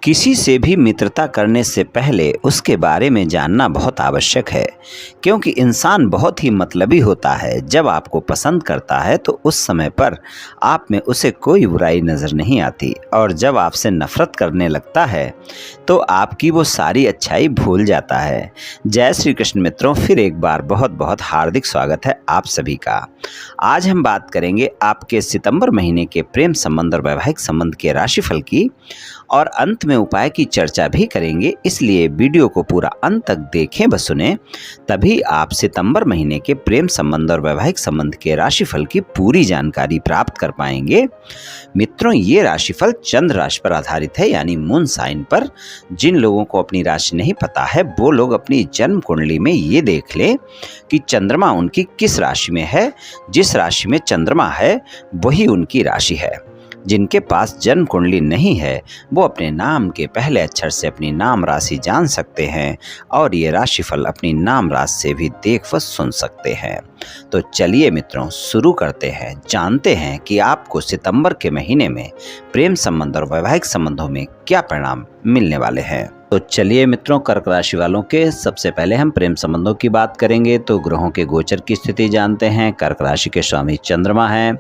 किसी से भी मित्रता करने से पहले उसके बारे में जानना बहुत आवश्यक है, क्योंकि इंसान बहुत ही मतलबी होता है। जब आपको पसंद करता है तो उस समय पर आप में उसे कोई बुराई नज़र नहीं आती, और जब आपसे नफरत करने लगता है तो आपकी वो सारी अच्छाई भूल जाता है। जय श्री कृष्ण मित्रों, फिर एक बार बहुत बहुत हार्दिक स्वागत है आप सभी का। आज हम बात करेंगे आपके सितंबर महीने के प्रेम संबंध और वैवाहिक संबंध के राशिफल की, और अंत में उपाय की चर्चा भी करेंगे। इसलिए वीडियो को पूरा अंत तक देखें व सुने, तभी आप सितंबर महीने के प्रेम संबंध और वैवाहिक संबंध के राशिफल की पूरी जानकारी प्राप्त कर पाएंगे। मित्रों, ये राशिफल चंद्र राशि पर आधारित है, यानी मून साइन पर। जिन लोगों को अपनी राशि नहीं पता है वो लोग अपनी जन्म कुंडली में ये देख ले कि चंद्रमा उनकी किस राशि में है। जिस राशि में चंद्रमा है वही उनकी राशि है। जिनके पास जन्म कुंडली नहीं है वो अपने नाम के पहले अक्षर से अपनी नाम राशि जान सकते हैं, और ये राशिफल अपनी नाम राशि से भी देख व सुन सकते हैं। तो चलिए मित्रों, शुरू करते हैं, जानते हैं कि आपको सितंबर के महीने में प्रेम संबंध और वैवाहिक संबंधों में क्या परिणाम मिलने वाले हैं। तो चलिए मित्रों, कर्क राशि वालों के सबसे पहले हम प्रेम संबंधों की बात करेंगे तो ग्रहों के गोचर की स्थिति जानते हैं। कर्क राशि के स्वामी चंद्रमा हैं।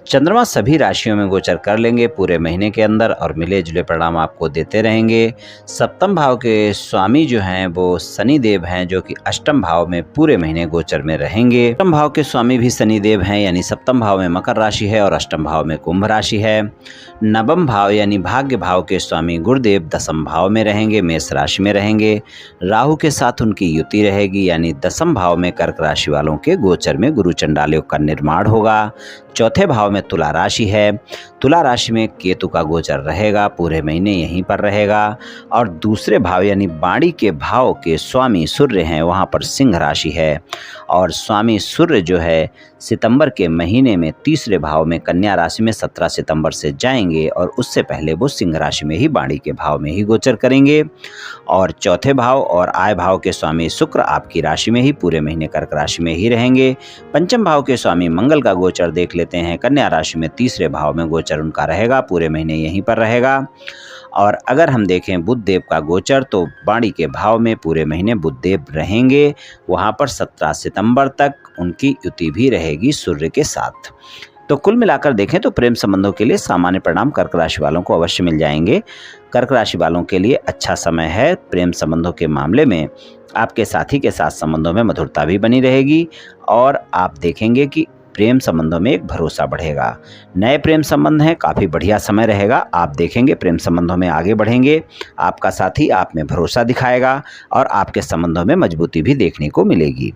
चंद्रमा सभी राशियों में गोचर कर लेंगे पूरे महीने के अंदर, और मिले जुले परिणाम आपको देते रहेंगे। सप्तम भाव के स्वामी जो हैं वो शनि देव हैं, जो कि अष्टम भाव में पूरे महीने गोचर में रहेंगे। अष्टम भाव के स्वामी भी शनि देव हैं, यानी सप्तम भाव में मकर राशि है और अष्टम भाव में कुंभ राशि है। नवम भाव यानी भाग्य भाव के स्वामी गुरुदेव दसम भाव में रहेंगे, मेष राशि में रहेंगे। राहु के साथ उनकी युति रहेगी, यानी दसम भाव में कर्क राशि वालों के गोचर में गुरु चंडाल योग का निर्माण होगा। चौथे भाव में तुला राशि है। तुला राशि में केतु का गोचर रहेगा, पूरे महीने यहीं पर रहेगा। और दूसरे भाव यानी बाणी के भाव के स्वामी सूर्य हैं, वहाँ पर सिंह राशि है। और स्वामी सूर्य जो है सितंबर के महीने में तीसरे भाव में कन्या राशि में 17 सितंबर से जाएंगे, और उससे पहले वो सिंह राशि में ही बाणी के भाव में ही गोचर करेंगे। और चौथे भाव और आय भाव के स्वामी शुक्र आपकी राशि में ही पूरे महीने कर्क राशि में ही रहेंगे। पंचम भाव के स्वामी मंगल का गोचर देख लेते हैं, कन्या राशि में तीसरे भाव में गोचर उनका रहेगा, पूरे महीने यहीं पर रहेगा। और अगर हम देखें बुध देव का गोचर तो बाणी के भाव में पूरे महीने बुध देव रहेंगे, वहाँ पर 17 सितंबर तक उनकी युति भी रहेगी सूर्य के साथ। तो कुल मिलाकर देखें तो प्रेम संबंधों के लिए सामान्य परिणाम कर्क राशि वालों को अवश्य मिल जाएंगे। कर्क राशि वालों के लिए अच्छा समय है। प्रेम संबंधों के मामले में आपके साथी के साथ संबंधों में मधुरता भी बनी रहेगी, और आप देखेंगे कि प्रेम संबंधों में एक भरोसा बढ़ेगा। नए प्रेम संबंध हैं, काफ़ी बढ़िया समय रहेगा। आप देखेंगे प्रेम संबंधों में आगे बढ़ेंगे, आपका साथी आप में भरोसा दिखाएगा, और आपके संबंधों में मजबूती भी देखने को मिलेगी।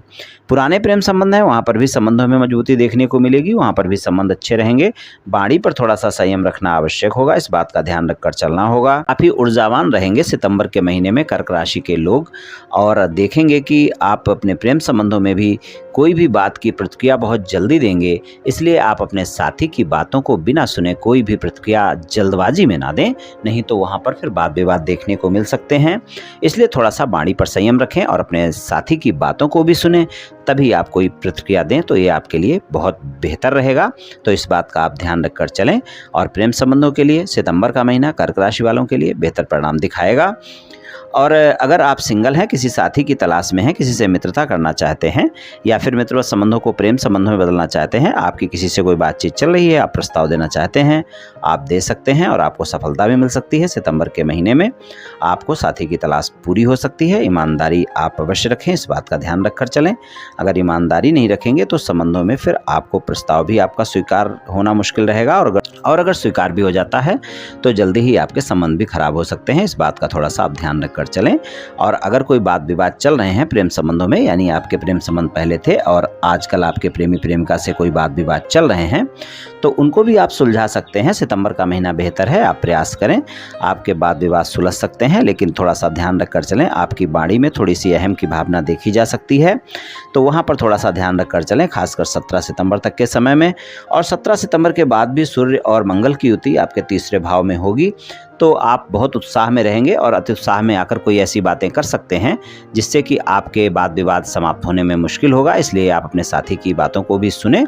पुराने प्रेम संबंध हैं, वहाँ पर भी संबंधों में मजबूती देखने को मिलेगी, वहाँ पर भी संबंध अच्छे रहेंगे। बाणी पर थोड़ा सा संयम रखना आवश्यक होगा, इस बात का ध्यान रखकर चलना होगा। काफ़ी ऊर्जावान रहेंगे सितंबर के महीने में कर्क राशि के लोग, और देखेंगे कि आप अपने प्रेम संबंधों में भी कोई भी बात की प्रतिक्रिया बहुत जल्दी देंगे। इसलिए आप अपने साथी की बातों को बिना सुने कोई भी प्रतिक्रिया जल्दबाजी में ना दें, नहीं तो वहाँ पर फिर वाद विवाद देखने को मिल सकते हैं। इसलिए थोड़ा सा बाणी पर संयम रखें और अपने साथी की बातों को भी सुनें, तभी आप कोई प्रतिक्रिया दें तो ये आपके लिए बहुत बेहतर रहेगा। तो इस बात का आप ध्यान रखकर चलें, और प्रेम संबंधों के लिए सितंबर का महीना कर्क राशि वालों के लिए बेहतर परिणाम दिखाएगा। और अगर आप सिंगल हैं, किसी साथी की तलाश में हैं, किसी से मित्रता करना चाहते हैं, या फिर मित्र संबंधों को प्रेम संबंधों में बदलना चाहते हैं, आपकी किसी से कोई बातचीत चल रही है, आप प्रस्ताव देना चाहते हैं, आप दे सकते हैं, और आपको सफलता भी मिल सकती है। सितंबर के महीने में आपको साथी की तलाश पूरी हो सकती है। ईमानदारी आप अवश्य रखें, इस बात का ध्यान रखकर चलें। अगर ईमानदारी नहीं रखेंगे तो संबंधों में फिर आपको प्रस्ताव भी आपका स्वीकार होना मुश्किल रहेगा, और अगर स्वीकार भी हो जाता है तो जल्दी ही आपके संबंध भी खराब हो सकते हैं। इस बात का थोड़ा सा आप ध्यान रखकर चलें। और अगर कोई बात विवाद चल रहे हैं प्रेम संबंधों में, यानी आपके प्रेम संबंध पहले थे और आजकल आपके प्रेमी प्रेमिका से कोई बात विवाद चल रहे हैं, तो उनको भी आप सुलझा सकते हैं। सितंबर का महीना बेहतर है, आप प्रयास करें, आपके वाद विवाद सुलझ सकते हैं। लेकिन थोड़ा सा ध्यान रखकर चलें, आपकी बाणी में थोड़ी सी अहम की भावना देखी जा सकती है, तो वहाँ पर थोड़ा सा ध्यान रखकर चलें, खासकर 17 सितंबर तक के समय में। और 17 सितंबर के बाद भी सूर्य और मंगल की युति आपके तीसरे भाव में होगी, तो आप बहुत उत्साह में रहेंगे, और अति उत्साह में आकर कोई ऐसी बातें कर सकते हैं जिससे कि आपके वाद विवाद समाप्त होने में मुश्किल होगा। इसलिए आप अपने साथी की बातों को भी सुनें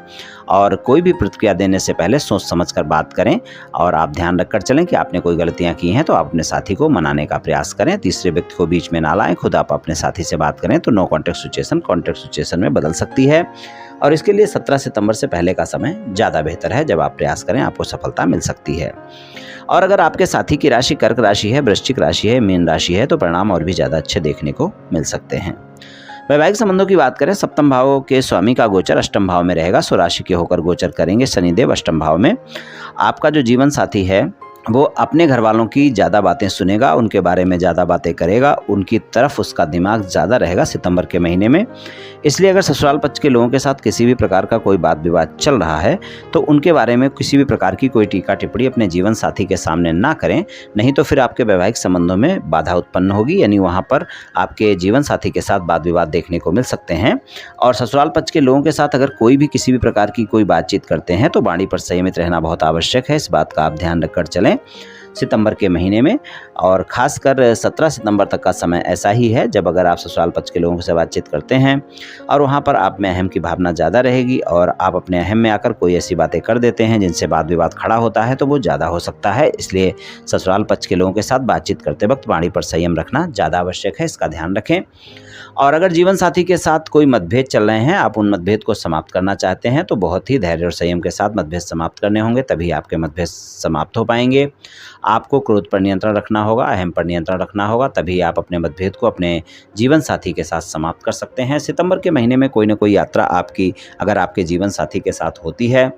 और कोई भी प्रतिक्रिया देने से पहले सोच समझकर बात करें। और आप ध्यान रखकर चलें कि आपने कोई गलतियां की हैं तो आप अपने साथी को मनाने का प्रयास करें। तीसरे व्यक्ति को बीच में ना लाएं। खुद आप अपने साथी से बात करें तो no contact situation contact situation में बदल सकती है। और इसके लिए 17 सितंबर से पहले का समय ज़्यादा बेहतर है। जब आप प्रयास करें आपको सफलता मिल सकती है। और अगर आपके साथी की राशि कर्क राशि है, वृश्चिक राशि है, मीन राशि है तो परिणाम और भी ज़्यादा अच्छे देखने को मिल सकते हैं। वैवाहिक संबंधों की बात करें, सप्तम भाव के स्वामी का गोचर अष्टम भाव में रहेगा। स्वराशि के होकर गोचर करेंगे शनिदेव अष्टम भाव में। आपका जो जीवन साथी है वो अपने घर वालों की ज़्यादा बातें सुनेगा, उनके बारे में ज़्यादा बातें करेगा, उनकी तरफ उसका दिमाग ज़्यादा रहेगा सितंबर के महीने में। इसलिए अगर ससुराल पक्ष के लोगों के साथ किसी भी प्रकार का कोई बात विवाद चल रहा है तो उनके बारे में किसी भी प्रकार की कोई टीका टिप्पणी अपने जीवन साथी के सामने ना करें, नहीं तो फिर आपके वैवाहिक संबंधों में बाधा उत्पन्न होगी। यानी वहाँ पर आपके जीवन साथी के साथ वाद विवाद देखने को मिल सकते हैं। और ससुराल पक्ष के लोगों के साथ अगर कोई भी किसी भी प्रकार की कोई बातचीत करते हैं तो वाणी पर संयमित रहना बहुत आवश्यक है। इस बात का आप ध्यान रखकर चलें सितंबर के महीने में। और खासकर 17 सितंबर तक का समय ऐसा ही है जब अगर आप ससुराल पक्ष के लोगों से बातचीत करते हैं और वहाँ पर आप में अहम की भावना ज़्यादा रहेगी और आप अपने अहम में आकर कोई ऐसी बातें कर देते हैं जिनसे वाद विवाद खड़ा होता है तो वो ज़्यादा हो सकता है। इसलिए ससुराल पक्ष के लोगों के साथ बातचीत करते वक्त वाणी पर संयम रखना ज़्यादा आवश्यक है, इसका ध्यान रखें। और अगर जीवन साथी के साथ कोई मतभेद चल रहे हैं, आप उन मतभेद को समाप्त करना चाहते हैं तो बहुत ही धैर्य और संयम के साथ मतभेद समाप्त करने होंगे, तभी आपके मतभेद समाप्त हो पाएंगे। आपको क्रोध पर नियंत्रण रखना होगा, अहम पर नियंत्रण रखना होगा, तभी आप अपने मतभेद को अपने जीवन साथी के साथ समाप्त कर सकते हैं। सितंबर के महीने में कोई ना कोई यात्रा आपकी अगर आपके जीवन साथी के साथ होती है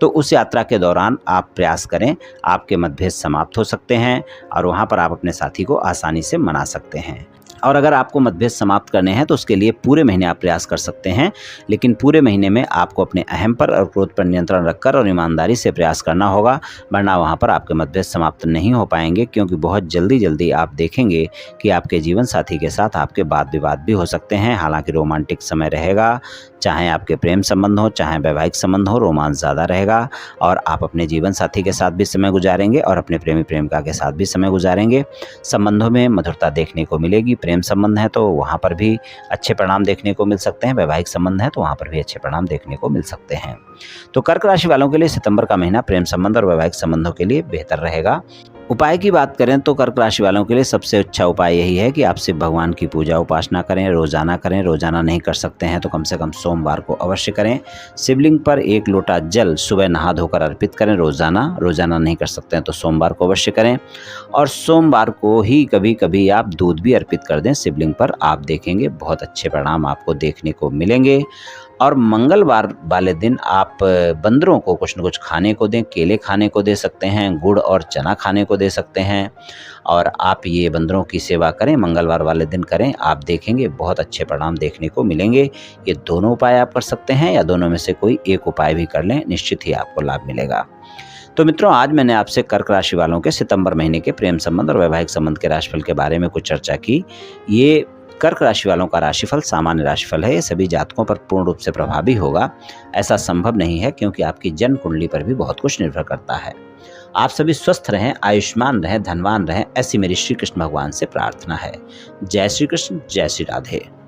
तो उस यात्रा के दौरान आप प्रयास करें, आपके मतभेद समाप्त हो सकते हैं और वहाँ पर आप अपने साथी को आसानी से मना सकते हैं। और अगर आपको मतभेद समाप्त करने हैं तो उसके लिए पूरे महीने आप प्रयास कर सकते हैं, लेकिन पूरे महीने में आपको अपने अहम पर और क्रोध पर नियंत्रण रखकर और ईमानदारी से प्रयास करना होगा, वरना वहाँ पर आपके मतभेद समाप्त नहीं हो पाएंगे। क्योंकि बहुत जल्दी आप देखेंगे कि आपके जीवन साथी के साथ आपके वाद विवाद भी हो सकते हैं। हालांकि रोमांटिक समय रहेगा, चाहे आपके प्रेम संबंध हो चाहे वैवाहिक संबंध हो, रोमांस ज़्यादा रहेगा और आप अपने जीवन साथी के साथ भी समय गुजारेंगे और अपने प्रेमी प्रेमिका के साथ भी समय गुजारेंगे। संबंधों में मधुरता देखने को मिलेगी। प्रेम संबंध है तो वहाँ पर भी अच्छे परिणाम देखने को मिल सकते हैं, वैवाहिक संबंध है तो वहाँ पर भी अच्छे परिणाम देखने को मिल सकते हैं। तो कर्क राशि वालों के लिए सितंबर का महीना प्रेम संबंध और वैवाहिक संबंधों के लिए बेहतर रहेगा। उपाय की बात करें तो कर्क राशि वालों के लिए सबसे अच्छा उपाय यही है कि आप शिव भगवान की पूजा उपासना करें, रोजाना करें। रोजाना नहीं कर सकते हैं तो कम से कम सोमवार को अवश्य करें। शिवलिंग पर 1 लोटा जल सुबह नहा धोकर अर्पित करें रोजाना नहीं कर सकते हैं तो सोमवार को अवश्य करें। और सोमवार को ही कभी कभी आप दूध भी अर्पित कर दें शिवलिंग पर, आप देखेंगे बहुत अच्छे परिणाम आपको देखने को मिलेंगे। और मंगलवार वाले दिन आप बंदरों को कुछ न कुछ खाने को दें, केले खाने को दे सकते हैं, गुड़ और चना खाने को दे सकते हैं और आप ये बंदरों की सेवा करें, मंगलवार वाले दिन करें, आप देखेंगे बहुत अच्छे परिणाम देखने को मिलेंगे। ये दोनों उपाय आप कर सकते हैं या दोनों में से कोई एक उपाय भी कर लें, निश्चित ही आपको लाभ मिलेगा। तो मित्रों, आज मैंने आपसे कर्क राशि वालों के सितंबर महीने के प्रेम संबंध और वैवाहिक संबंध के राशिफल के बारे में कुछ चर्चा की। ये कर्क राशि वालों का राशिफल सामान्य राशिफल है, ये सभी जातकों पर पूर्ण रूप से प्रभावी होगा ऐसा संभव नहीं है, क्योंकि आपकी जन्म कुंडली पर भी बहुत कुछ निर्भर करता है। आप सभी स्वस्थ रहें, आयुष्मान रहें, धनवान रहें, ऐसी मेरी श्री कृष्ण भगवान से प्रार्थना है। जय श्री कृष्ण, जय श्री राधे।